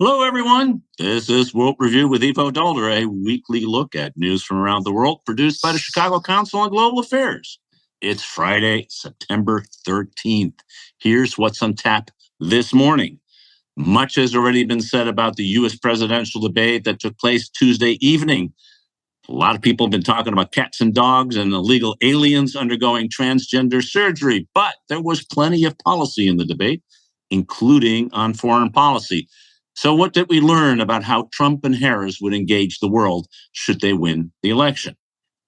Hello, everyone. This is World Review with Ivo Daalder, a weekly look at news from around the world produced by the Chicago Council on Global Affairs. It's Friday, September 13th. Here's what's on tap this morning. Much has already been said about the U.S. presidential debate that took place Tuesday evening. A lot of people have been talking about cats and dogs and illegal aliens undergoing transgender surgery, but there was plenty of policy in the debate, including on foreign policy. So, what did we learn about how Trump and Harris would engage the world should they win the election?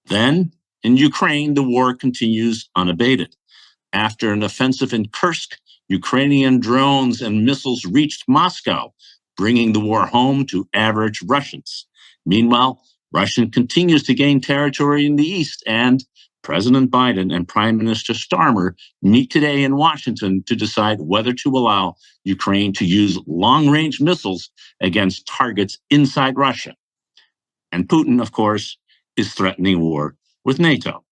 Then, in Ukraine, the war continues unabated. After an offensive in Kursk, Ukrainian drones and missiles reached Moscow, bringing the war home to average Russians. Meanwhile, Russia continues to gain territory in the east, and President Biden and Prime Minister Starmer meet today in Washington to decide whether to allow Ukraine to use long-range missiles against targets inside Russia. And Putin, of course, is threatening war with NATO.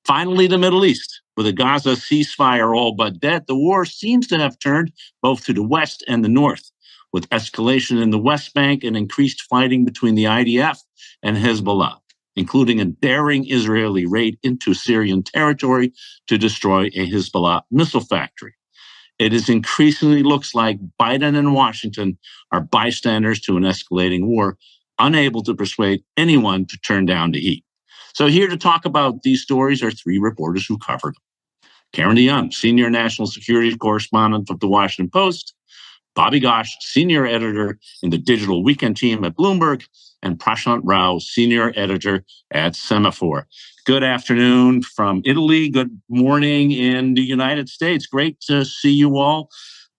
Finally, the Middle East. With a Gaza ceasefire all but dead, the war seems to have turned both to the west and the north, with escalation in the West Bank and increased fighting between the IDF and Hezbollah, including a daring Israeli raid into Syrian territory to destroy a Hezbollah missile factory. It is increasingly looks like Biden and Washington are bystanders to an escalating war, unable to persuade anyone to turn down the heat. So here to talk about these stories are three reporters who covered them. Karen DeYoung, senior national security correspondent of the Washington Post, Bobby Ghosh, senior editor in the digital weekend team at Bloomberg, and Prashant Rao, senior editor at Semaphore. Good afternoon from Italy. Good morning in the United States. Great to see you all.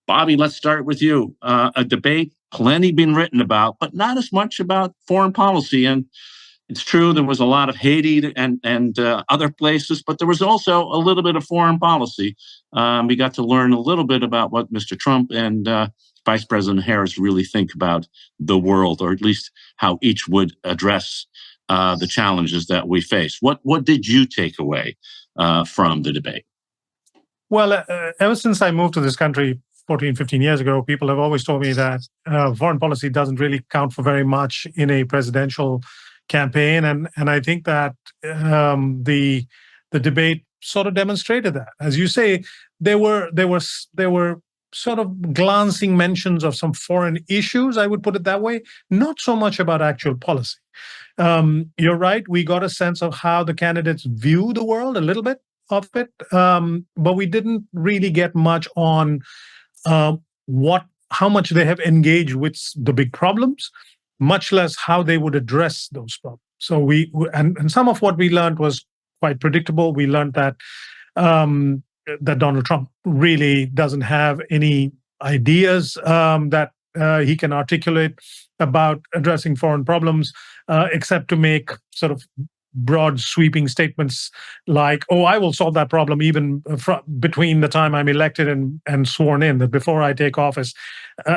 Bobby, let's start with you. A debate, plenty been written about, but not as much about foreign policy. And it's true, there was a lot of Haiti and other places, but there was also a little bit of foreign policy. We got to learn a little bit about what Mr. Trump and Vice President Harris really think about the world, or at least how each would address the challenges that we face. What did you take away from the debate? Well, ever since I moved to this country 14, 15 years ago, people have always told me that foreign policy doesn't really count for very much in a presidential campaign, and I think that the debate sort of demonstrated that. As you say, there were sort of glancing mentions of some foreign issues, I would put it that way, not so much about actual policy. You're right, we got a sense of how the candidates view the world, a little bit of it, but we didn't really get much on how much they have engaged with the big problems, much less how they would address those problems. So and some of what we learned was quite predictable. We learned that that Donald Trump really doesn't have any ideas that he can articulate about addressing foreign problems, except to make sort of broad sweeping statements like, oh, I will solve that problem even between the time I'm elected and sworn in, that before I take office,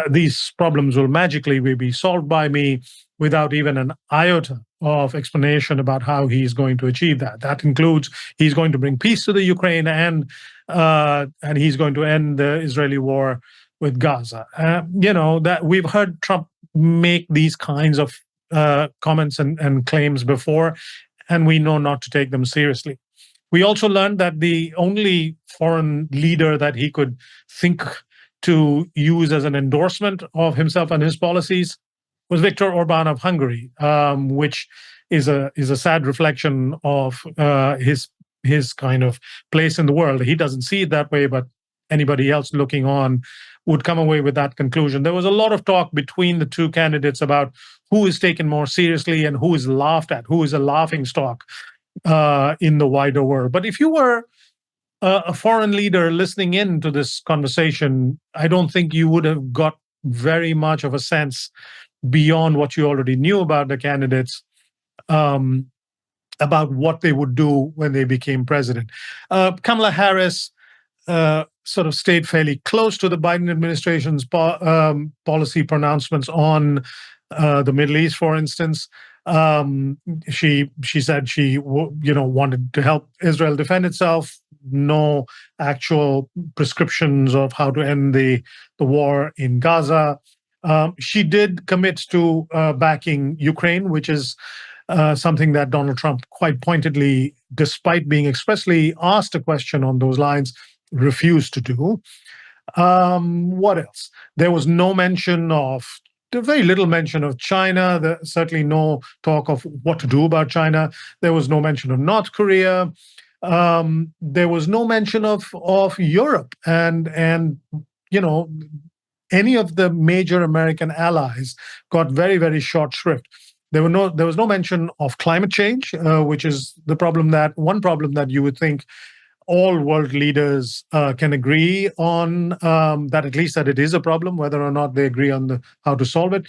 these problems will magically be solved by me without even an iota of explanation about how he's going to achieve that. That includes he's going to bring peace to the Ukraine and he's going to end the Israeli war with Gaza. That we've heard Trump make these kinds of comments and claims before, and we know not to take them seriously. We also learned that the only foreign leader that he could think to use as an endorsement of himself and his policies was Viktor Orban of Hungary, which is a sad reflection of his kind of place in the world. He doesn't see it that way, but anybody else looking on would come away with that conclusion. There was a lot of talk between the two candidates about who is taken more seriously and who is laughed at, who is a laughingstock in the wider world. But if you were a foreign leader listening in to this conversation, I don't think you would have got very much of a sense beyond what you already knew about the candidates, about what they would do when they became president. Kamala Harris sort of stayed fairly close to the Biden administration's policy pronouncements on the Middle East, for instance. She said she wanted to help Israel defend itself. No actual prescriptions of how to end the war in Gaza. She did commit to backing Ukraine, which is something that Donald Trump quite pointedly, despite being expressly asked a question on those lines, refused to do. What else? There was no mention of, very little mention of China. Certainly no talk of what to do about China. There was no mention of North Korea. There was no mention of Europe and any of the major American allies got very, very short shrift. There was no mention of climate change, which is one problem that you would think all world leaders can agree on, that at least that it is a problem, whether or not they agree on how to solve it.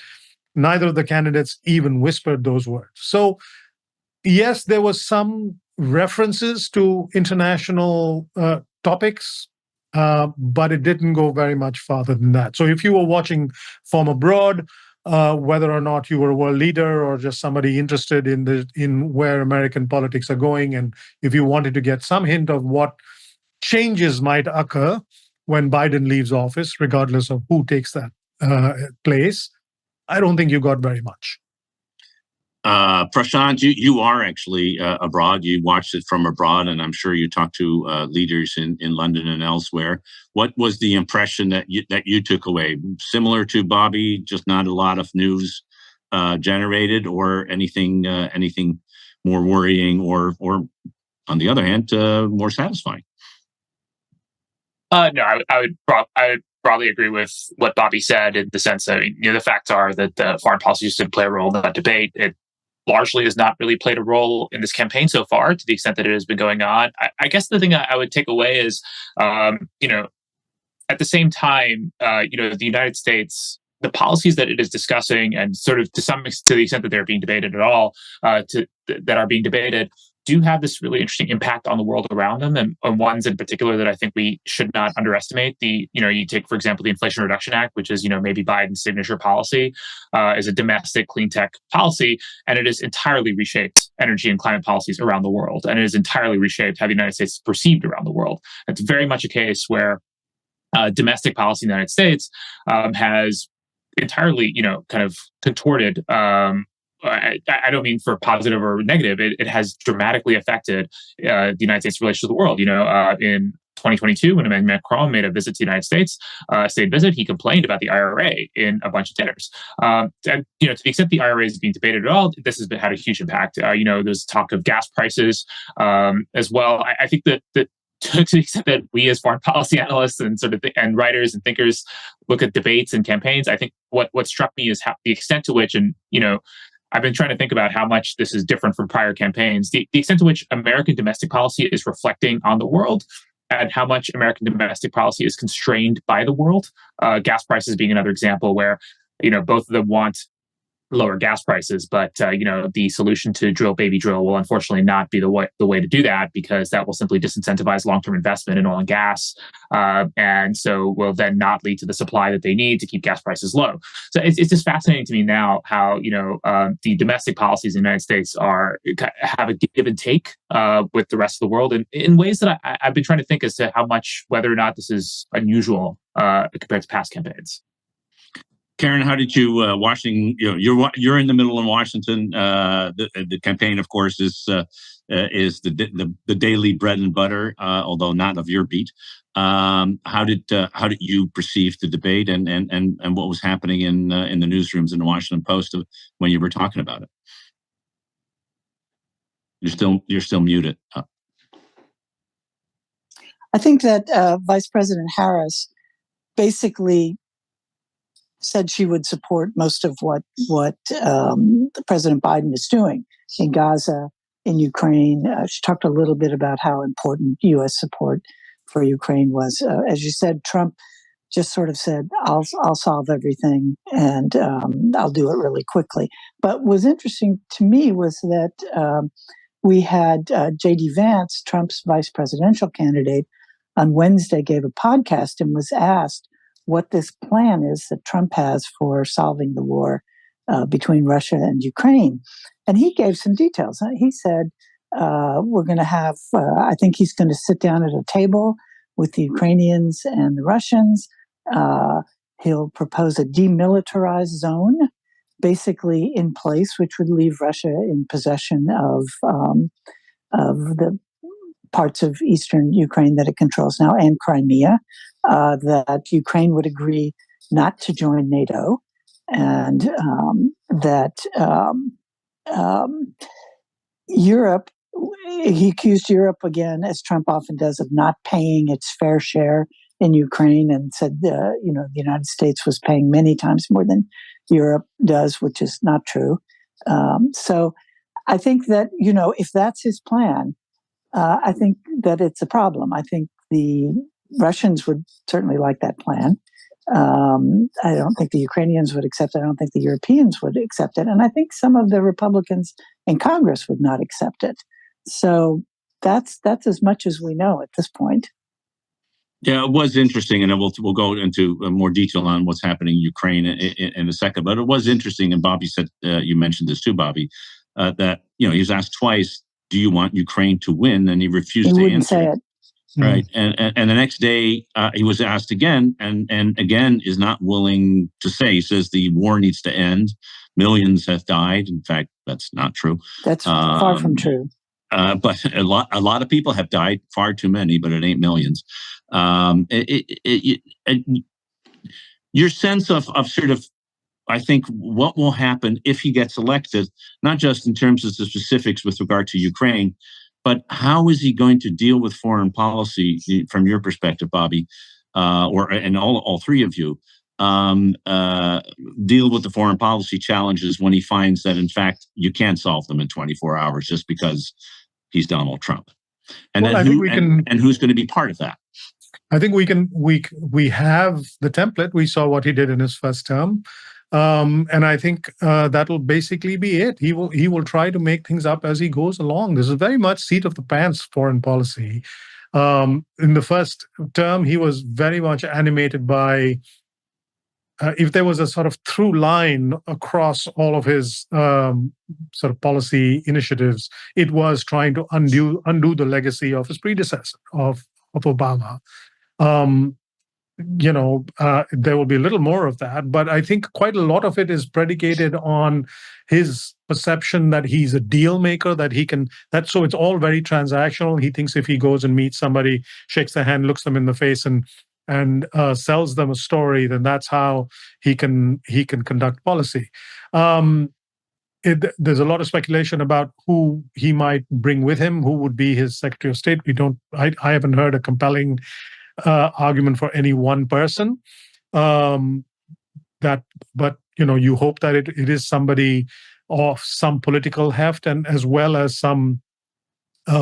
Neither of the candidates even whispered those words. So yes, there was some references to international topics, but it didn't go very much farther than that. So if you were watching from abroad, whether or not you were a world leader or just somebody interested in where American politics are going, and if you wanted to get some hint of what changes might occur when Biden leaves office, regardless of who takes that place, I don't think you got very much. Prashant, you are actually abroad. You watched it from abroad, and I'm sure you talked to leaders in London and elsewhere. What was the impression that you took away? Similar to Bobby, just not a lot of news generated, or anything more worrying, or on the other hand, more satisfying? No, I would broadly agree with what Bobby said, in the sense that the facts are that the foreign policy just didn't play a role in that debate. It largely has not really played a role in this campaign so far, to the extent that it has been going on. I guess the thing I would take away is, at the same time, the United States, the policies that it is discussing, and sort of to the extent that they're being debated at all, that are being debated, do have this really interesting impact on the world around them, and ones in particular that I think we should not underestimate. You take, for example, the Inflation Reduction Act, which is, maybe Biden's signature policy, is a domestic clean tech policy, and it has entirely reshaped energy and climate policies around the world, and it has entirely reshaped how the United States is perceived around the world. It's very much a case where domestic policy in the United States has entirely, kind of contorted. I don't mean for positive or negative. It has dramatically affected the United States' relations with the world. In 2022, when Emmanuel Macron made a visit to the United States, state visit, he complained about the IRA in a bunch of dinners. And to the extent the IRA is being debated at all, this has had a huge impact. There's talk of gas prices as well. I think that to the extent that we as foreign policy analysts and and writers and thinkers look at debates and campaigns, I think what struck me is the extent to which, and I've been trying to think about how much this is different from prior campaigns, the extent to which American domestic policy is reflecting on the world, and how much American domestic policy is constrained by the world. Gas prices being another example where, both of them want lower gas prices, but the solution to drill baby drill will unfortunately not be the way to do that, because that will simply disincentivize long-term investment in oil and gas, and so will then not lead to the supply that they need to keep gas prices low. So it's just fascinating to me now how the domestic policies in the United States have a give and take with the rest of the world, and in ways that I've been trying to think as to how much, whether or not this is unusual compared to past campaigns. Karen, how did you Washington? You're in the middle of Washington. The campaign, of course, is the daily bread and butter, although not of your beat. How did you perceive the debate, and what was happening in the newsrooms in the Washington Post when you were talking about it? You're still muted. I think that Vice President Harris basically said she would support most of what President Biden is doing in Gaza, in Ukraine. She talked a little bit about how important U.S. support for Ukraine was. As you said, Trump just sort of said, "I'll solve everything, and I'll do it really quickly." But what was interesting to me was that we had J.D. Vance, Trump's vice presidential candidate, on Wednesday gave a podcast and was asked what this plan is that Trump has for solving the war between Russia and Ukraine. And he gave some details. He said, we're going to have, I think he's going to sit down at a table with the Ukrainians and the Russians. He'll propose a demilitarized zone, basically in place, which would leave Russia in possession of the parts of eastern Ukraine that it controls now and Crimea. That Ukraine would agree not to join NATO, and that Europe. He accused Europe again, as Trump often does, of not paying its fair share in Ukraine, and said, the United States was paying many times more than Europe does, which is not true. So I think that, if that's his plan, I think that it's a problem. I think the Russians would certainly like that plan. I don't think the Ukrainians would accept it. I don't think the Europeans would accept it. And I think some of the Republicans in Congress would not accept it. So that's as much as we know at this point. Yeah, it was interesting, and we'll go into more detail on what's happening in Ukraine in a second. But it was interesting, and Bobby said, you mentioned this too, Bobby, that he was asked twice, "Do you want Ukraine to win?" And he refused to answer. Say it. Right, and the next day he was asked again, and again is not willing to say. He says the war needs to end. Millions have died. In fact, that's not true. That's far from true. But a lot of people have died, far too many, but it ain't millions. Your sense of sort of, I think, what will happen if he gets elected, not just in terms of the specifics with regard to Ukraine, but how is he going to deal with foreign policy from your perspective, Bobby, and all three of you, deal with the foreign policy challenges when he finds that, in fact, you can't solve them in 24 hours just because he's Donald Trump. And then who's going to be part of that? I think we have the template. We saw what he did in his first term. And I think that will basically be it. He will try to make things up as he goes along. This is very much seat of the pants foreign policy. In the first term, he was very much animated by, if there was a sort of through line across all of his sort of policy initiatives, it was trying to undo the legacy of his predecessor, of Obama. There will be a little more of that, but I think quite a lot of it is predicated on his perception that he's a deal maker, so it's all very transactional. He thinks if he goes and meets somebody, shakes their hand, looks them in the face, and sells them a story, then that's how he can conduct policy. There's a lot of speculation about who he might bring with him, who would be his Secretary of State. I haven't heard a compelling argument for any one person. You hope that it is somebody of some political heft and as well as some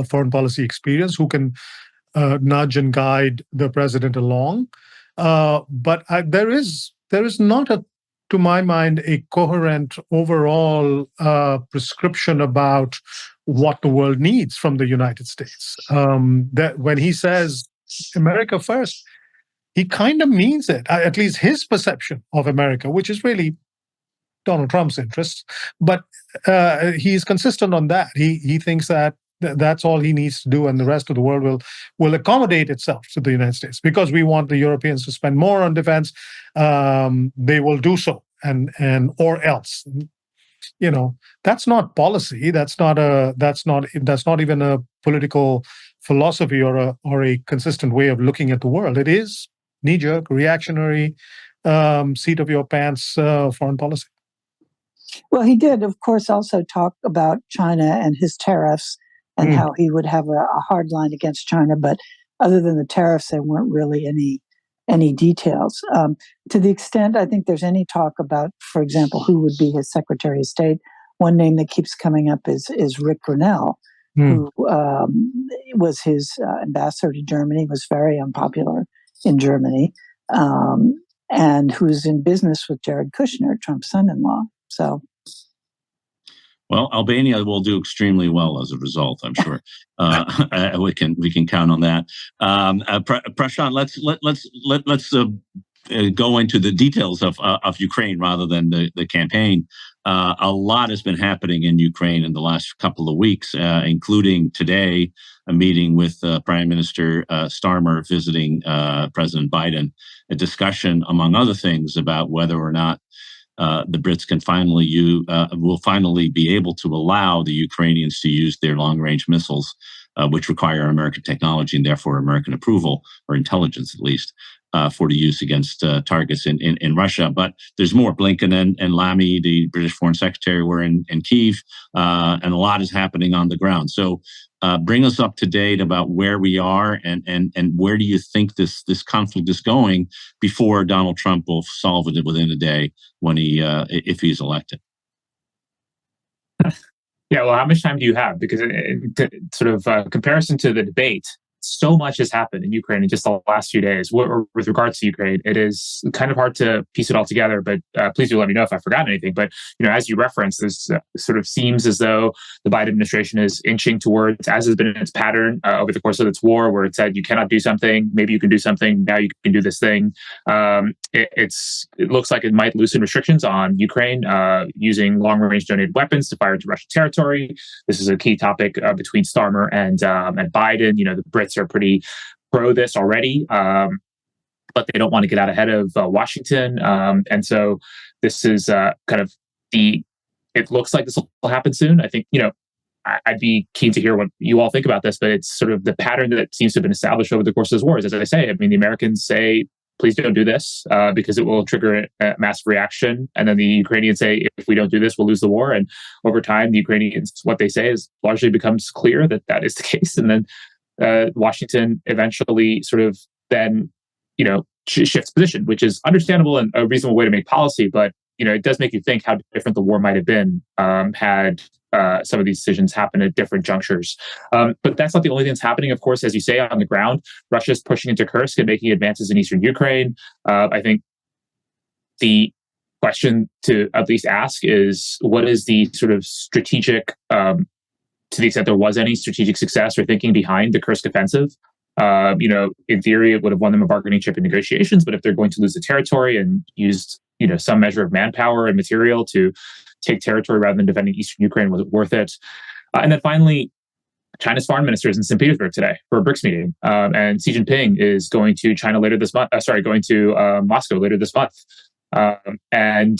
foreign policy experience who can nudge and guide the president along. But there is not, to my mind, a coherent overall prescription about what the world needs from the United States. That when he says America first, he kind of means it, at least his perception of America, which is really Donald Trump's interests. But he's consistent on that. He thinks that that's all he needs to do, and the rest of the world will accommodate itself to the United States because we want the Europeans to spend more on defense. They will do so, and or else. That's not policy. That's not even a political philosophy or a consistent way of looking at the world. It is knee-jerk, reactionary, seat of your pants foreign policy. Well, he did, of course, also talk about China and his tariffs and how he would have a hard line against China. But other than the tariffs, there weren't really any details. To the extent I think there's any talk about, for example, who would be his Secretary of State, one name that keeps coming up is Rick Grinnell, who was his ambassador to Germany, was very unpopular in Germany, and who's in business with Jared Kushner, Trump's son-in-law. So, well, Albania will do extremely well as a result, I'm sure. We can count on that. Prashant, let's go into the details of Ukraine rather than the campaign, a lot has been happening in Ukraine in the last couple of weeks, including today, a meeting with Prime Minister Starmer visiting President Biden, a discussion, among other things, about whether or not the Brits can will finally be able to allow the Ukrainians to use their long-range missiles, which require American technology and therefore American approval, or intelligence at least, for the use against targets in Russia. But there's more. Blinken and Lamy, the British Foreign Secretary, were in Kyiv, and a lot is happening on the ground. So bring us up to date about where we are and where do you think this conflict is going before Donald Trump will solve it within a day when if he's elected. Yeah, well, how much time do you have? Because sort of comparison to the debate, so much has happened in Ukraine in just the last few days. With regards to Ukraine, it is kind of hard to piece it all together, but please do let me know if I've forgotten anything. But, as you referenced, this sort of seems as though the Biden administration is inching towards, as has been its pattern over the course of its war, where it said, you cannot do something, maybe you can do something, now you can do this thing. It looks like it might loosen restrictions on Ukraine using long-range donated weapons to fire into Russian territory. This is a key topic between Starmer and Biden. The Brits are pretty pro this already, but they don't want to get out ahead of Washington. And so this is kind of it looks like this will happen soon. I think, I'd be keen to hear what you all think about this, but it's sort of the pattern that seems to have been established over the course of this war. As I say, the Americans say, please don't do this because it will trigger a massive reaction. And then the Ukrainians say, if we don't do this, we'll lose the war. And over time, the Ukrainians, what they say is largely becomes clear that is the case. And then Washington eventually sort of then, shifts position, which is understandable and a reasonable way to make policy. But, it does make you think how different the war might have been had some of these decisions happen at different junctures. But that's not the only thing that's happening. Of course, as you say, on the ground, Russia's pushing into Kursk and making advances in eastern Ukraine. I think the question to at least ask is, what is the sort of strategic, to the extent there was any strategic success or thinking behind the Kursk offensive? In theory, it would have won them a bargaining chip in negotiations, but if they're going to lose the territory and used, some measure of manpower and material to take territory rather than defending eastern Ukraine, was it worth it? And then finally, China's foreign minister is in St. Petersburg today for a BRICS meeting, and Xi Jinping is going to China later this month. Going to Moscow later this month, and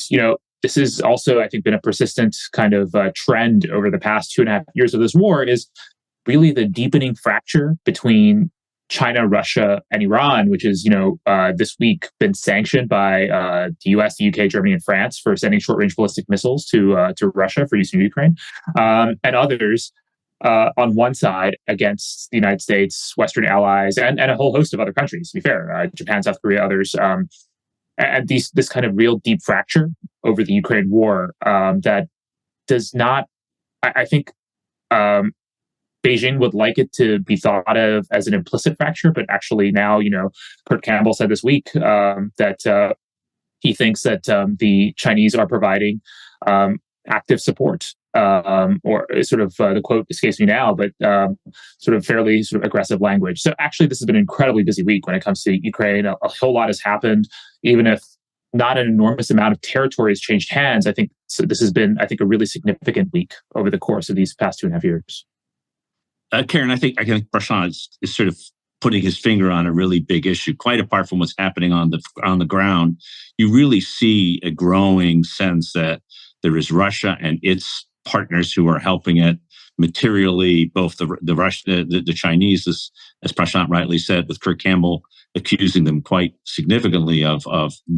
this has also, I think, been a persistent kind of trend over the past 2.5 years of this war, is really the deepening fracture between China, Russia, and Iran, which is, this week been sanctioned by the US, the UK, Germany, and France for sending short-range ballistic missiles to Russia for use in Ukraine, and others on one side against the United States, Western allies, and a whole host of other countries, to be fair, Japan, South Korea, others. And this kind of real deep fracture over the Ukraine war that does not, I think, Beijing would like it to be thought of as an implicit fracture, but actually now, Kurt Campbell said this week that he thinks that the Chinese are providing active support, or sort of the quote escapes me now, but sort of fairly sort of aggressive language. So actually, this has been an incredibly busy week when it comes to Ukraine. A whole lot has happened, even if not an enormous amount of territory has changed hands. I think this has been, a really significant week over the course of these past 2.5 years. Karen, I think Prashant is sort of putting his finger on a really big issue. Quite apart from what's happening on the ground, you really see a growing sense that there is Russia and its partners who are helping it materially. Both the Chinese, as Prashant rightly said, with Kurt Campbell accusing them quite significantly of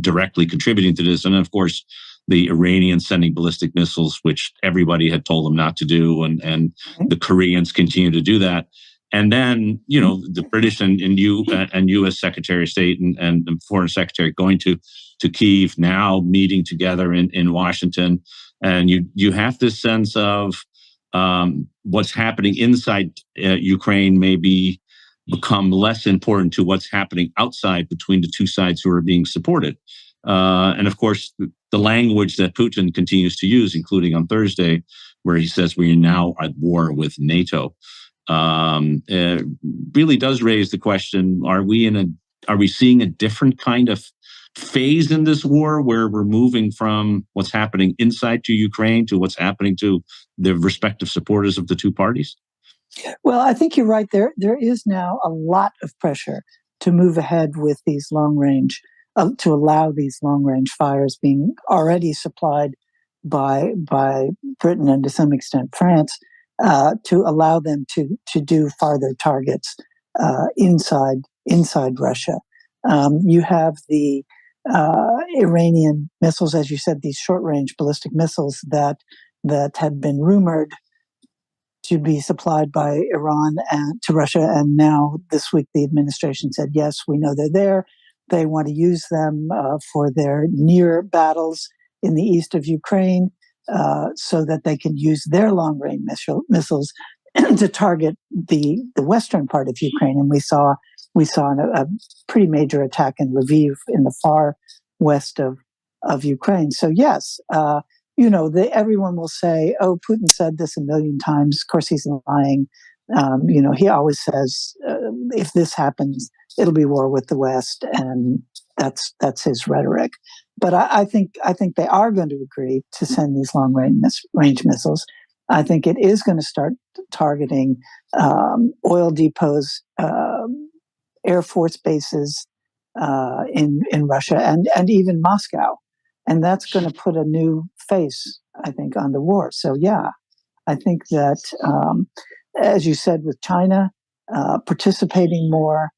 directly contributing to this, and of course, the Iranians sending ballistic missiles, which everybody had told them not to do, and the Koreans continue to do that. And then, the British and U.S. Secretary of State and the Foreign Secretary going to Kyiv, now meeting together in Washington. And you have this sense of what's happening inside Ukraine maybe become less important to what's happening outside between the two sides who are being supported. And of course, the language that Putin continues to use, including on Thursday, where he says we are now at war with NATO, really does raise the question: Are we seeing a different kind of phase in this war where we're moving from what's happening inside to Ukraine to what's happening to the respective supporters of the two parties? Well, I think you're right. There is now a lot of pressure to move ahead with these long range, to allow these long range fires being already supplied by Britain and to some extent France, to allow them to do farther targets inside Russia. You have the Iranian missiles, as you said, these short range ballistic missiles that had been rumored to be supplied by Iran and to Russia. And now this week, the administration said, yes, we know they're there. They want to use them for their near battles in the east of Ukraine, so that they can use their long-range missiles to target the western part of Ukraine. And we saw a pretty major attack in Lviv in the far west of Ukraine. So yes, everyone will say, "Oh, Putin said this a million times." Of course, he's lying. He always says, "If this happens, it'll be war with the West," and that's his rhetoric. But I think they are going to agree to send these long range missiles. I think it is going to start targeting oil depots, Air Force bases in Russia, and even Moscow. And that's going to put a new face, I think, on the war. So, yeah, I think that, as you said, with China participating more,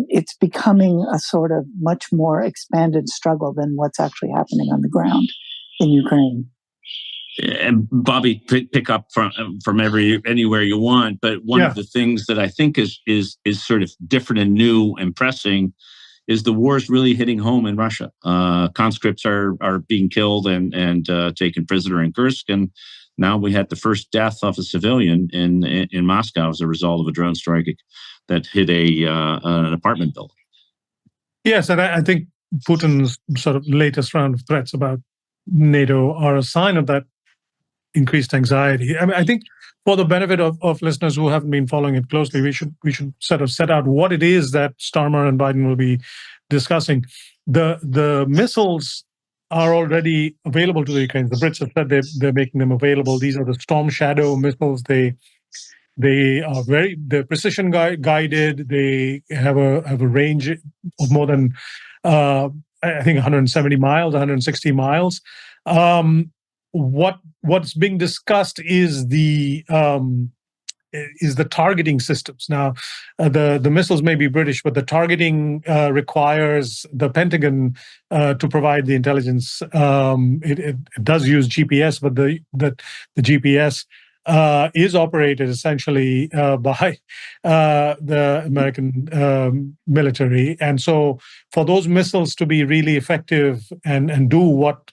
it's becoming a sort of much more expanded struggle than what's actually happening on the ground in Ukraine. And Bobby, pick up from anywhere you want. But one of the things that I think is sort of different and new and pressing is the war is really hitting home in Russia. Conscripts are being killed and taken prisoner in Kursk, and now we had the first death of a civilian in Moscow as a result of a drone strike that hit an apartment building. Yes, and I think Putin's sort of latest round of threats about NATO are a sign of that increased anxiety. I mean, I think for the benefit of listeners who haven't been following it closely, we should sort of set out what it is that Starmer and Biden will be discussing. The missiles are already available to the Ukrainians. The Brits have said they're making them available. These are the Storm Shadow missiles. They're precision guided. They have a range of more than I think 170 miles, 160 miles. What's being discussed is the targeting systems. Now, the missiles may be British, but the targeting requires the Pentagon to provide the intelligence. It does use GPS, but the GPS is operated essentially by the American military. And so for those missiles to be really effective and do what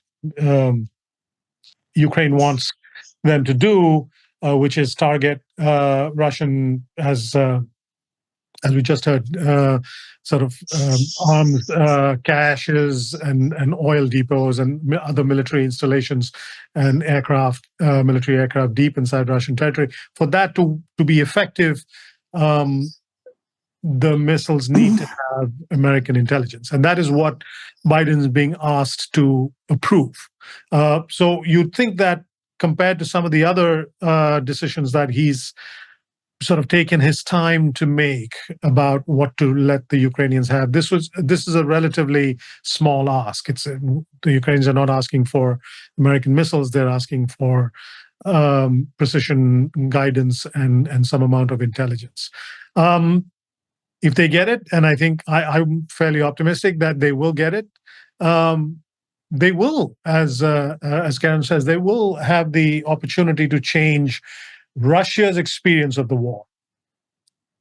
Ukraine wants them to do, which is target Russian, as we just heard, sort of arms caches and oil depots and other military installations and aircraft, military aircraft deep inside Russian territory. For that to be effective, the missiles need to have American intelligence. And that is what Biden is being asked to approve. So you'd think that compared to some of the other decisions that he's sort of taken his time to make about what to let the Ukrainians have, this is a relatively small ask. The Ukrainians are not asking for American missiles. They're asking for precision guidance and some amount of intelligence. If they get it, and I think I'm fairly optimistic that they will get it, they will, as Karen says, they will have the opportunity to change Russia's experience of the war.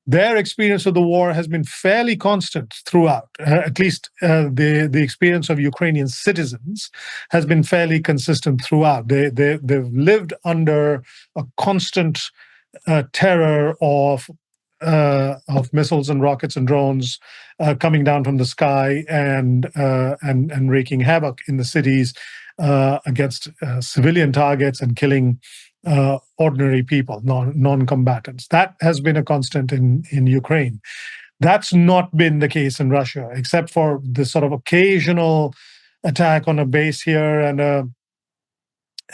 Their experience of the war has been fairly constant throughout. At least the experience of Ukrainian citizens has been fairly consistent throughout. They've lived under a constant terror of missiles and rockets and drones coming down from the sky and wreaking havoc in the cities against civilian targets and killing ordinary people, non-combatants. That has been a constant in Ukraine. That's not been the case in Russia, except for the sort of occasional attack on a base here and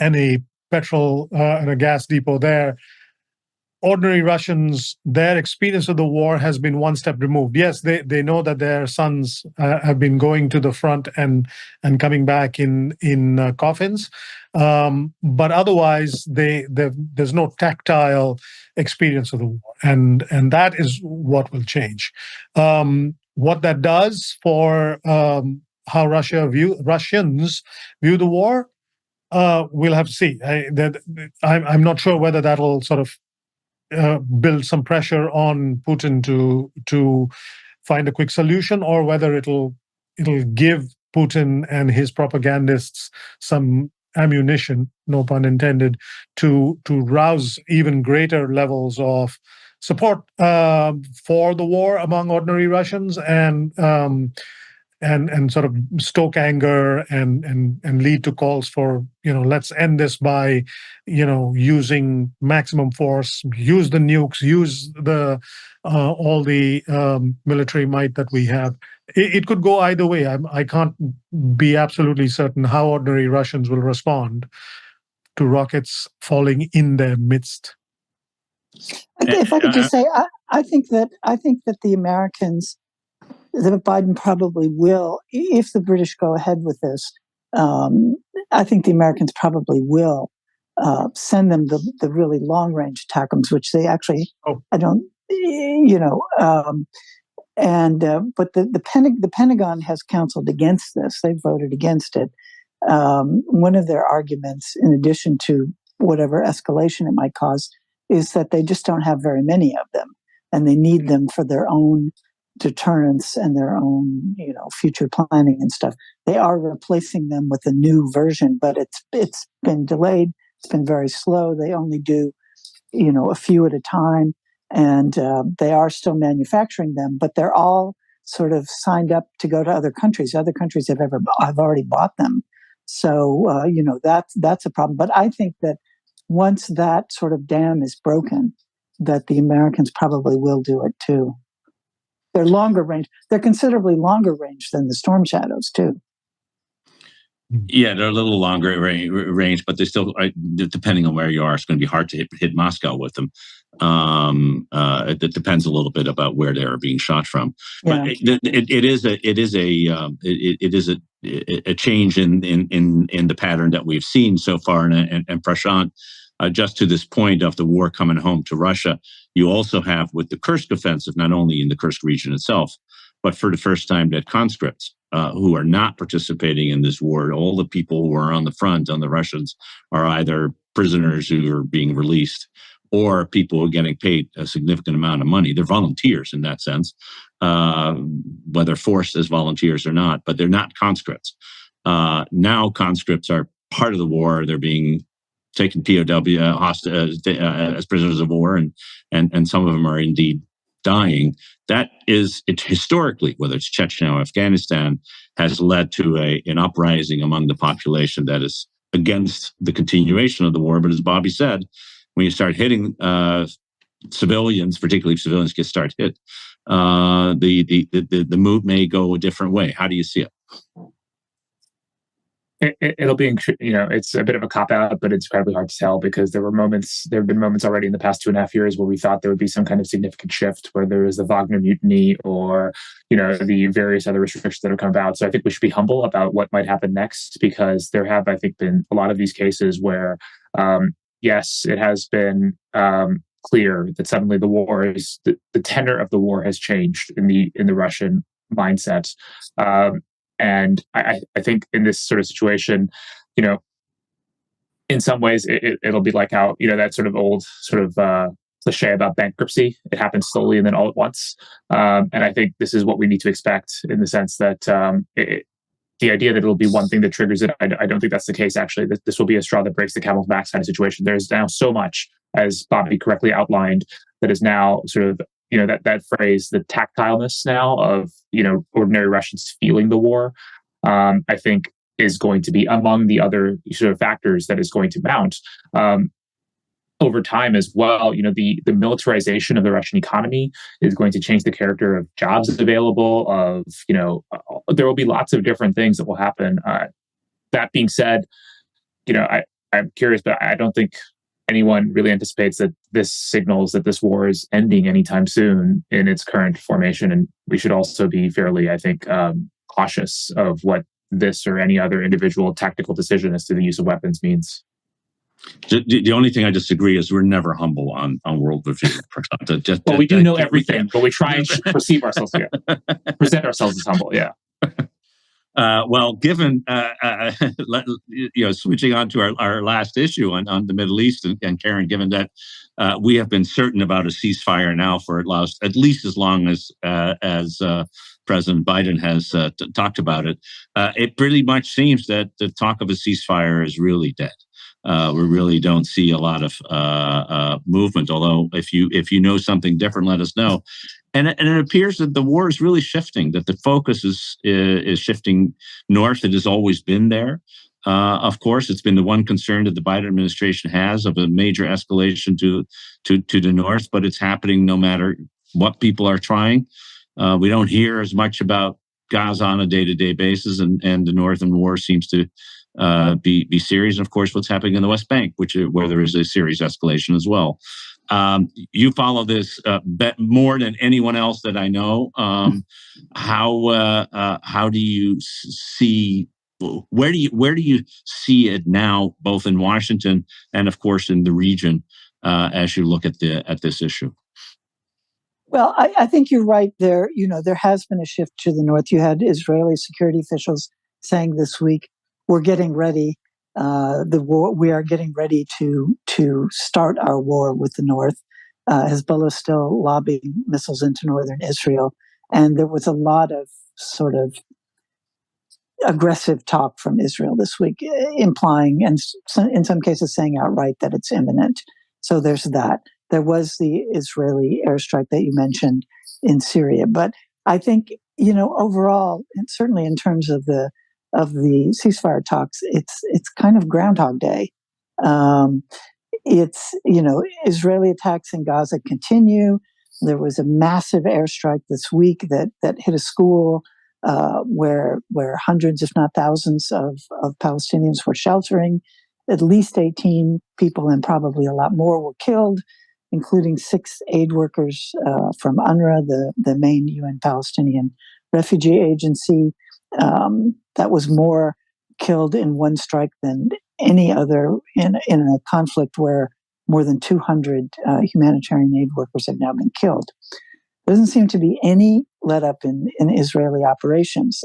a petrol and a gas depot there. Ordinary Russians, their experience of the war has been one step removed. Yes, they know that their sons have been going to the front and coming back in coffins, but otherwise there's no tactile experience of the war, and that is what will change. What that does for how Russians view the war, we'll have to see. I'm not sure whether that'll sort of build some pressure on Putin to find a quick solution, or whether it'll give Putin and his propagandists some ammunition, no pun intended, to rouse even greater levels of support for the war among ordinary Russians, and sort of stoke anger and lead to calls for, let's end this by, using maximum force, use the nukes, use the all the military might that we have. It could go either way. I can't be absolutely certain how ordinary Russians will respond to rockets falling in their midst. If I could just say, I think that the Americans, that Biden probably will, if the British go ahead with this, I think the Americans probably will send them the really long-range ATACMS, which they actually, I don't, but the Pentagon has counseled against this. They voted against it. One of their arguments, in addition to whatever escalation it might cause, is that they just don't have very many of them, and they need them for their own deterrence and their own, future planning and stuff. They are replacing them with a new version, but it's been delayed. It's been very slow. They only do, a few at a time, and they are still manufacturing them, but they're all sort of signed up to go to other countries. Other countries have already bought them. So, that's a problem. But I think that once that sort of dam is broken, that the Americans probably will do it too. They're longer range. They're considerably longer range than the Storm Shadows too. Yeah, they're a little longer range, but they still, depending on where you are, it's going to be hard to hit Moscow with them. It depends a little bit about where they are being shot from. But it is a change in the pattern that we've seen so far. And Prashant, just to this point of the war coming home to Russia, you also have with the Kursk offensive, not only in the Kursk region itself, but for the first time that conscripts who are not participating in this war, all the people who are on the front, on the Russians, are either prisoners who are being released or people who are getting paid a significant amount of money. They're volunteers in that sense, whether forced as volunteers or not, but they're not conscripts. Now conscripts are part of the war. They're being taken POW as prisoners of war, and some of them are indeed dying. That is, it historically, whether it's Chechnya or Afghanistan, has led to an uprising among the population that is against the continuation of the war. But as Bobby said, when you start hitting civilians, particularly if civilians start hit, the move may go a different way. How do you see it? It'll be, it's a bit of a cop-out, but it's incredibly hard to tell because there have been moments already in the past 2.5 years where we thought there would be some kind of significant shift, where there was the Wagner mutiny or, the various other restrictions that have come about. So I think we should be humble about what might happen next, because there have, I think, been a lot of these cases where, yes, it has been clear that suddenly the war is, the tenor of the war has changed in the Russian mindset. And I think in this sort of situation, in some ways it'll be like how, that sort of old sort of cliche about bankruptcy. It happens slowly and then all at once. And I think this is what we need to expect, in the sense that the idea that it'll be one thing that triggers it, I don't think that's the case, actually. This will be a straw that breaks the camel's back kind of situation. There's now so much, as Bobby correctly outlined, that is now sort of, that phrase, the tactileness now of, ordinary Russians feeling the war, I think is going to be among the other sort of factors that is going to mount. over time as well, the militarization of the Russian economy is going to change the character of jobs available. There will be lots of different things that will happen. That being said, I'm curious, but I don't think anyone really anticipates that this signals that this war is ending anytime soon in its current formation. And we should also be fairly, I think, cautious of what this or any other individual tactical decision as to the use of weapons means. The only thing I disagree is we're never humble on world review. Well, we do know everything, but we try and perceive ourselves here, present ourselves as humble. Yeah. Given switching on to our last issue on the Middle East, and Karen, given that we have been certain about a ceasefire now for at least as long as President Biden has talked about it, it pretty much seems that the talk of a ceasefire is really dead. We really don't see a lot of movement. Although, if you know something different, let us know. And it appears that the war is really shifting. That the focus is shifting north. It has always been there. Of course, it's been the one concern that the Biden administration has of a major escalation to the north. But it's happening no matter what people are trying. We don't hear as much about Gaza on a day-to-day basis, and the northern war seems to be serious. And of course, what's happening in the West Bank, where there is a serious escalation as well. You follow this more than anyone else that I know. How do you see? Where do you see it now, both in Washington and, of course, in the region, as you look at this issue? Well, I think you're right there. There has been a shift to the north. You had Israeli security officials saying this week, "We're getting ready. The war. We are getting ready to start our war with the north." Hezbollah is still lobbing missiles into northern Israel, and there was a lot of sort of aggressive talk from Israel this week, implying and in some cases saying outright that it's imminent. So there's that. There was the Israeli airstrike that you mentioned in Syria, but I think overall, and certainly in terms of the ceasefire talks, it's kind of Groundhog Day. Israeli attacks in Gaza continue. There was a massive airstrike this week that hit a school where hundreds, if not thousands, of Palestinians were sheltering. At least 18 people and probably a lot more were killed, including 6 aid workers from UNRWA, the main UN Palestinian refugee agency. That was more killed in one strike than any other in a conflict where more than 200 humanitarian aid workers have now been killed. There doesn't seem to be any let up in Israeli operations,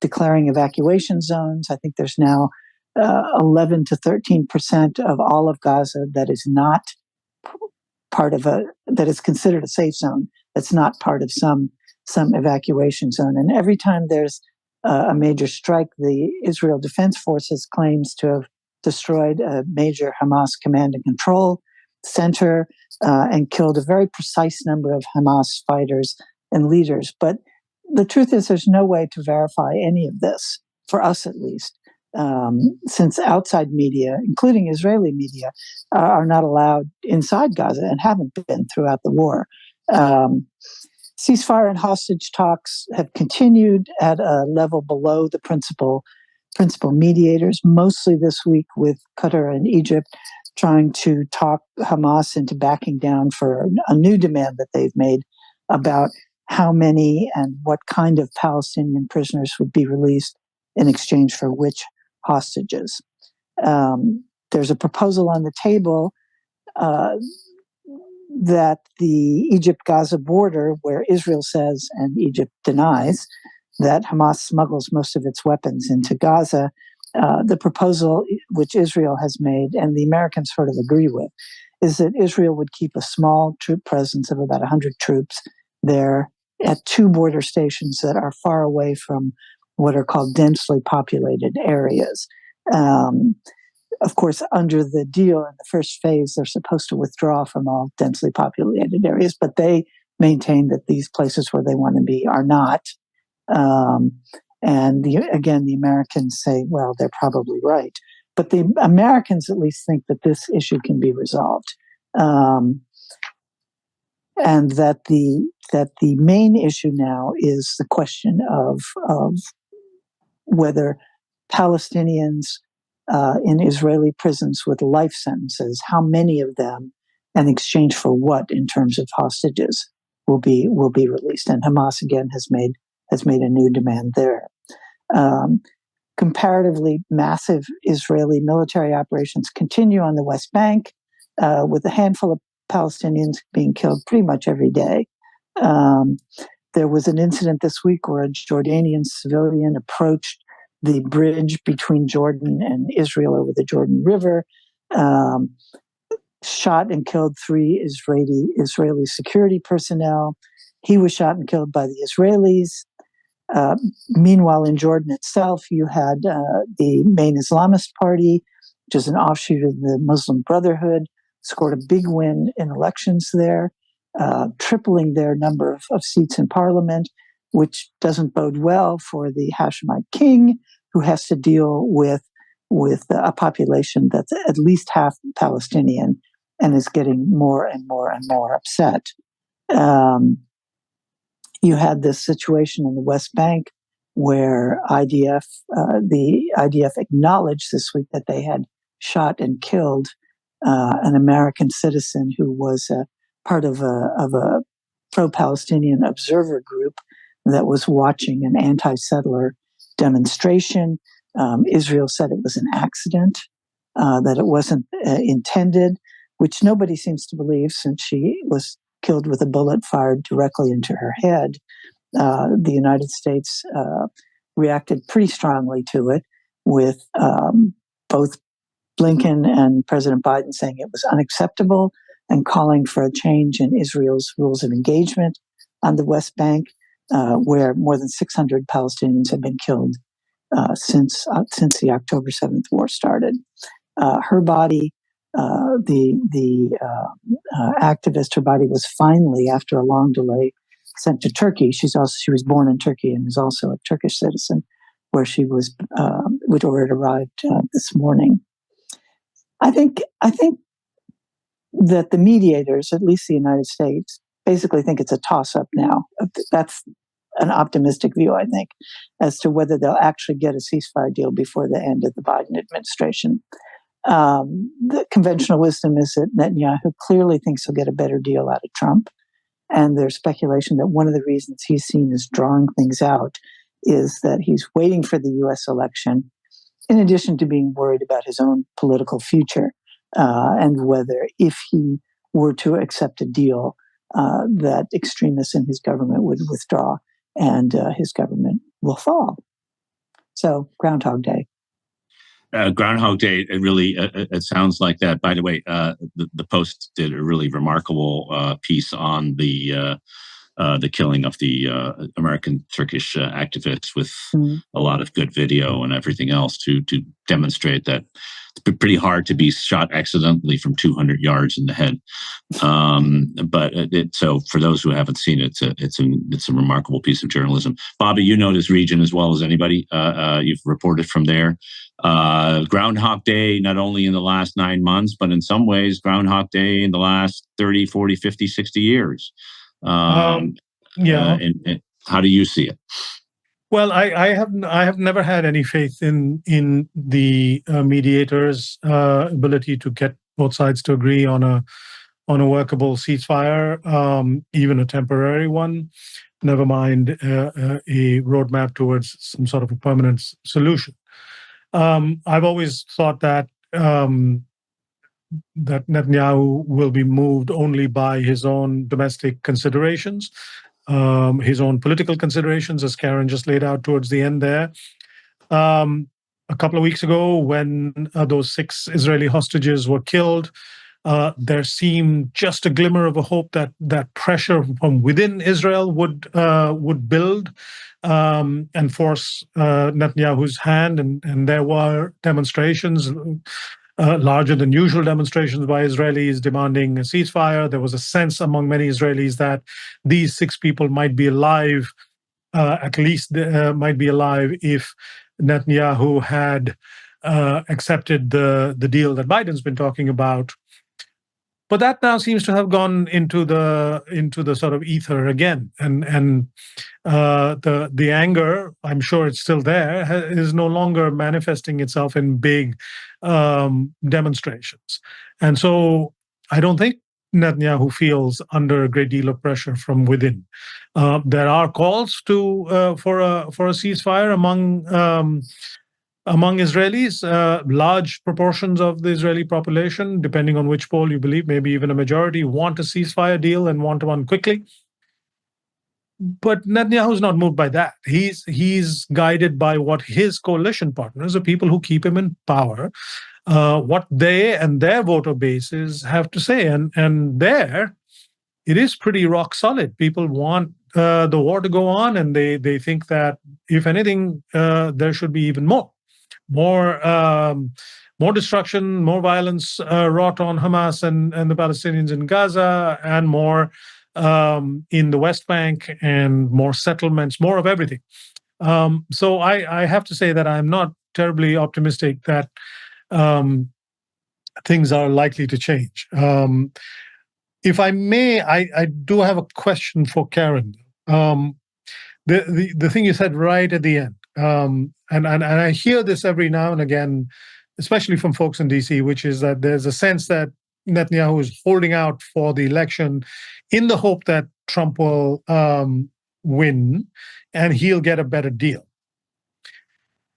declaring evacuation zones. I think there's now 11 to 13% of all of Gaza that is not part of that is considered a safe zone. That's not part of some evacuation zone. And every time there's a major strike, the Israel Defense Forces claims to have destroyed a major Hamas command and control center and killed a very precise number of Hamas fighters and leaders. But the truth is, there's no way to verify any of this, for us at least, since outside media, including Israeli media, are not allowed inside Gaza and haven't been throughout the war. Ceasefire and hostage talks have continued at a level below the principal mediators, mostly this week with Qatar and Egypt trying to talk Hamas into backing down for a new demand that they've made about how many and what kind of Palestinian prisoners would be released in exchange for which hostages. There's a proposal on the table that the Egypt-Gaza border, where Israel says and Egypt denies that Hamas smuggles most of its weapons into Gaza, the proposal which Israel has made and the Americans sort of agree with is that Israel would keep a small troop presence of about 100 troops there at 2 border stations that are far away from what are called densely populated areas. Of course, under the deal in the first phase, they're supposed to withdraw from all densely populated areas, but they maintain that these places where they want to be are not. And again, the Americans say, well, they're probably right. but the Americans at least think that this issue can be resolved, and that the main issue now is the question of whether Palestinians in Israeli prisons with life sentences, how many of them, in exchange for what in terms of hostages, will be released. And Hamas again has made a new demand there. Comparatively massive Israeli military operations continue on the West Bank, with a handful of Palestinians being killed pretty much every day. There was an incident this week where a Jordanian civilian approached the bridge between Jordan and Israel over the Jordan River, shot and killed 3 Israeli security personnel. He was shot and killed by the Israelis. Meanwhile, in Jordan itself, you had the main Islamist party, which is an offshoot of the Muslim Brotherhood, scored a big win in elections there, tripling their number of seats in parliament, which doesn't bode well for the Hashemite king, who has to deal with a population that's at least half Palestinian and is getting more and more and more upset. You had this situation in the West Bank where the IDF acknowledged this week that they had shot and killed an American citizen who was part of a pro-Palestinian observer group that was watching an anti-settler demonstration. Israel said it was an accident, that it wasn't intended, which nobody seems to believe since she was killed with a bullet fired directly into her head. The United States reacted pretty strongly to it, with both Blinken and President Biden saying it was unacceptable and calling for a change in Israel's rules of engagement on the West Bank, where more than 600 Palestinians have been killed since the October 7th war started. Her body, the activist, her body was finally, after a long delay, sent to Turkey. She was born in Turkey and is also a Turkish citizen, where it arrived this morning. I think that the mediators, at least the United States, basically think it's a toss-up now. That's an optimistic view, I think, as to whether they'll actually get a ceasefire deal before the end of the Biden administration. The conventional wisdom is that Netanyahu clearly thinks he'll get a better deal out of Trump. And there's speculation that one of the reasons he's seen as drawing things out is that he's waiting for the U.S. election, in addition to being worried about his own political future, and whether, if he were to accept a deal, that extremists in his government would withdraw and his government will fall. So, Groundhog Day. Groundhog Day, it sounds like that. By the way, the Post did a really remarkable piece on the killing of the American Turkish activists, with a lot of good video and everything else to demonstrate that it's pretty hard to be shot accidentally from 200 yards in the head. So for those who haven't seen it, it's a remarkable piece of journalism. Bobby, you know this region as well as anybody. You've reported from there. Groundhog Day, not only in the last 9 months, but in some ways, Groundhog Day in the last 30, 40, 50, 60 years. And how do you see it? Well, I have never had any faith in the mediators' ability to get both sides to agree on a workable ceasefire, even a temporary one. Never mind a roadmap towards some sort of a permanent solution. I've always thought that that Netanyahu will be moved only by his own domestic considerations, his own political considerations, as Karen just laid out towards the end there. A couple of weeks ago, when those 6 Israeli hostages were killed, there seemed just a glimmer of a hope that pressure from within Israel would build and force Netanyahu's hand, and there were demonstrations, larger than usual demonstrations by Israelis demanding a ceasefire. There was a sense among many Israelis that these 6 people might be alive, might be alive if Netanyahu had accepted the deal that Biden's been talking about. But that now seems to have gone into the sort of ether again, and the anger, I'm sure it's still there, is no longer manifesting itself in big demonstrations. And so I don't think Netanyahu feels under a great deal of pressure from within. There are calls for a ceasefire among Israelis. Large proportions of the Israeli population, depending on which poll you believe, maybe even a majority, want a ceasefire deal and want one quickly. But Netanyahu's not moved by that. He's guided by what his coalition partners, the people who keep him in power, what they and their voter bases have to say. And there, it is pretty rock solid. People want the war to go on, and they think that, if anything, there should be even more destruction, more violence wrought on Hamas and the Palestinians in Gaza, and more in the West Bank, and more settlements, more of everything. So I have to say that I'm not terribly optimistic that things are likely to change. If I may, I do have a question for Karen. The thing you said right at the end, and I hear this every now and again, especially from folks in DC, which is that there's a sense that Netanyahu is holding out for the election in the hope that Trump will win and he'll get a better deal.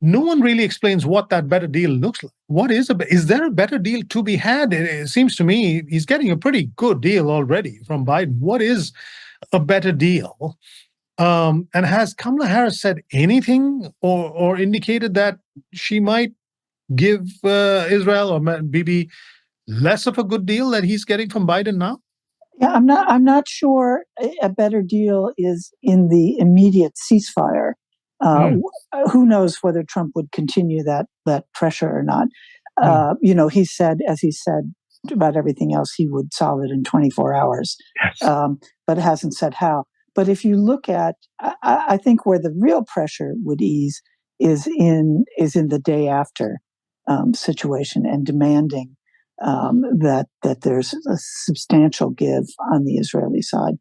No one really explains what that better deal looks like. Is there a better deal to be had? It seems to me he's getting a pretty good deal already from Biden. What is a better deal? And has Kamala Harris said anything or indicated that she might give Israel or Bibi less of a good deal that he's getting from Biden now? Yeah, I'm not sure a better deal is in the immediate ceasefire. Who knows whether Trump would continue that pressure or not? He said about everything else, he would solve it in 24 hours, yes. But hasn't said how. But if you look at, I think where the real pressure would ease is in the day after situation, and demanding that there's a substantial give on the Israeli side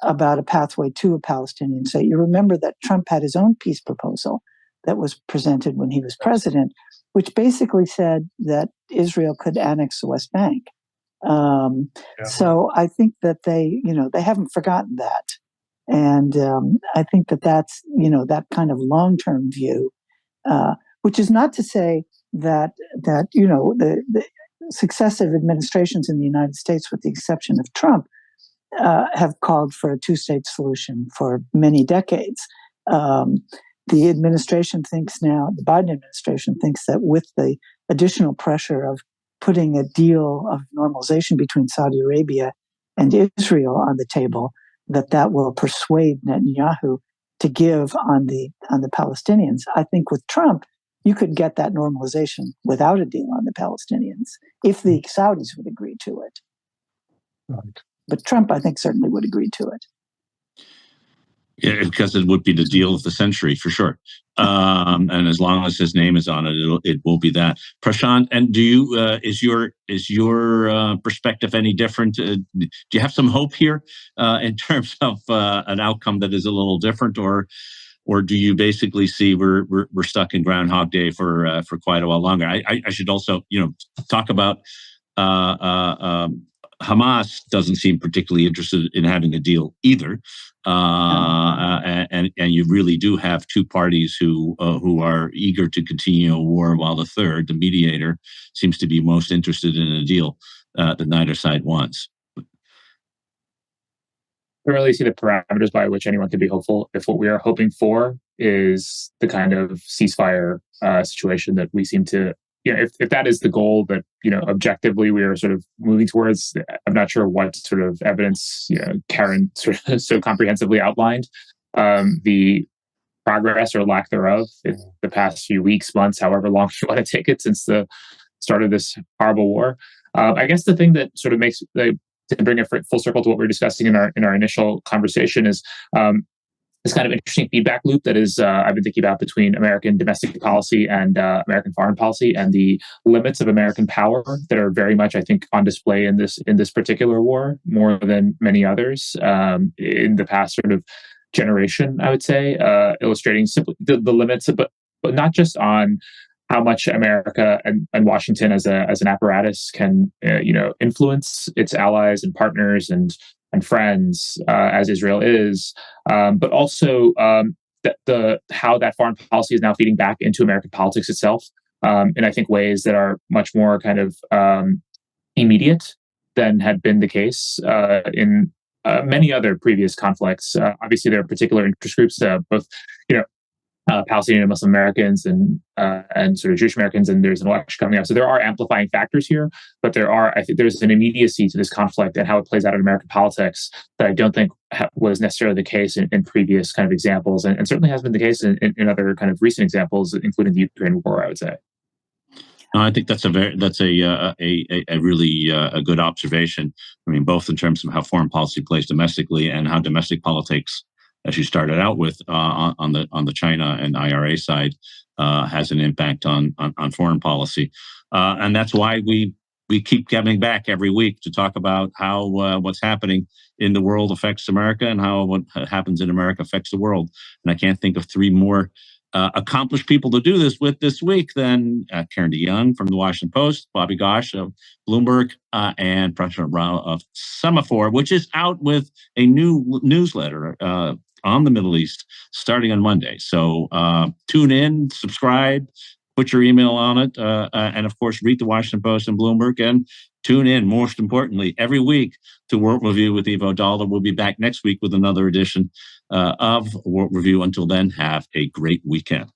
about a pathway to a Palestinian state. You remember that Trump had his own peace proposal that was presented when he was president, which basically said that Israel could annex the West Bank. So I think that they haven't forgotten that. And I think that's, that kind of long-term view, which is not to say that the successive administrations in the United States, with the exception of Trump, have called for a two-state solution for many decades. The administration thinks now, the Biden administration thinks that with the additional pressure of putting a deal of normalization between Saudi Arabia and Israel on the table, that will persuade Netanyahu to give on the Palestinians. I think with Trump, you could get that normalization without a deal on the Palestinians if the Saudis would agree to it. Right. But Trump, I think, certainly would agree to it. Yeah, because it would be the deal of the century for sure. And as long as his name is on it, it will be that. Prashant, and do you is your perspective any different? Do you have some hope here in terms of an outcome that is a little different, or do you basically see we're stuck in Groundhog Day for quite a while longer? I should also talk about Hamas doesn't seem particularly interested in having a deal either, and you really do have two parties who are eager to continue a war, while the third, the mediator, seems to be most interested in a deal that neither side wants. I don't really see the parameters by which anyone can be hopeful if what we are hoping for is the kind of ceasefire situation that we seem to. If that is the goal that objectively we are sort of moving towards, I'm not sure what sort of evidence Karen sort of so comprehensively outlined. The progress or lack thereof in the past few weeks, months, however long you want to take it since the start of this horrible war. I guess the thing that sort of makes to bring it full circle to what we were discussing in our initial conversation is this kind of interesting feedback loop that is I've been thinking about between American domestic policy and American foreign policy, and the limits of American power that are very much, I think, on display in this particular war more than many others in the past sort of generation, I would say, illustrating simply the limits, but not just on how much America and Washington as an apparatus can influence its allies and partners and friends as Israel is, but also how that foreign policy is now feeding back into American politics itself, in I think ways that are much more kind of immediate than had been the case in many other previous conflicts. Obviously, there are particular interest groups, both Palestinian and Muslim Americans and sort of Jewish Americans, and there's an election coming up. So there are amplifying factors here, but I think there's an immediacy to this conflict and how it plays out in American politics that I don't think was necessarily the case in previous kind of examples, and certainly has been the case in other kind of recent examples, including the Ukraine war, I would say. I think that's a really good observation. I mean, both in terms of how foreign policy plays domestically and how domestic politics, as you started out with, on the China and IRA side, has an impact on foreign policy, and that's why we keep coming back every week to talk about how what's happening in the world affects America and how what happens in America affects the world. And I can't think of three more accomplished people to do this with this week than Karen DeYoung from the Washington Post, Bobby Ghosh of Bloomberg, and Prashant Rao of Semaphore, which is out with a new newsletter on the Middle East starting on Monday. So tune in, subscribe, put your email on it, and of course, read the Washington Post and Bloomberg, and tune in, most importantly, every week to World Review with Ivo Daalder. We'll be back next week with another edition of World Review. Until then, have a great weekend.